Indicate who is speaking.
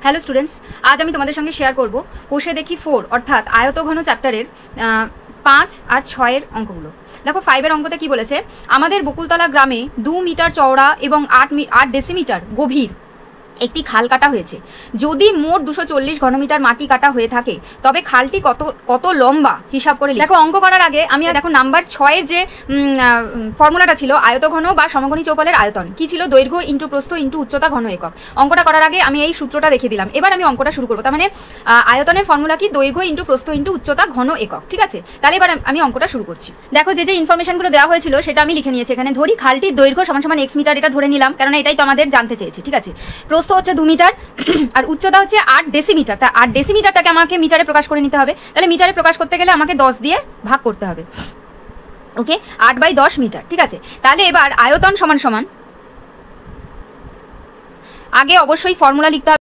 Speaker 1: Hello students, আজ আমি তোমাদের সঙ্গে শেয়ার করব কোষে দেখি 4 অর্থাৎ আয়তঘন চ্যাপ্টারের 5 আর 6 অঙ্কগুলো। দেখো 5 অঙ্কতে কি বলেছে, আমাদের বকুলতলা গ্রামে 2 মিটার চওড়া এবং 8 ডেসিমিটার গভীর একটি খাল কাটা হয়েছে। যদি মোট 240 ঘনমিটার মাটি কাটা হয়ে থাকে তবে খালটি কত লম্বা হিসাব করে দেখো। অঙ্ক করার আগে আমি দেখো নাম্বার 6 যে ফর্মুলাটা ছিল আয়তঘন বা সমঘনী চৌপালের আয়তন কি ছিল, দৈর্ঘ্য ইন্টু প্রস্থ ইন্টু উচ্চতা ঘন একক। অঙ্কটা করার আগে আমি এই সূত্রটা দেখিয়ে দিলাম। এবার আমি অঙ্কটা শুরু করবো। তার মানে আয়তনের ফর্মুলা কি, দৈর্ঘ্য ইন্টু প্রস্থ ইন্টু উচ্চতা ঘন একক। ঠিক আছে, তাহলে এবার আমি অঙ্কটা শুরু করছি। দেখো যে ইনফরমেশনগুলো দেওয়া হয়েছিল সেটা আমি লিখে নিয়েছি এখানে। ধরি খালটির দৈর্ঘ্য সমান x মিটার, এটা ধরে নিলাম কারণ এটাই তো আমাদের জানতে চেয়েছি। ঠিক আছে, প্রস্থ হচ্ছে 2 মিটার আর উচ্চতা হচ্ছে 8 ডেসিমিটার। তা 8 ডেসিমিটারটাকে আমাকে মিটারে প্রকাশ করে নিতে হবে। তাহলে মিটারে প্রকাশ করতে গেলে আমাকে 10 দিয়ে ভাগ করতে হবে। ওকে, 8/10 মিটার। ঠিক আছে, তাহলে এবার আয়তন সমান আগে অবশ্যই ফর্মুলা লিখতে হবে।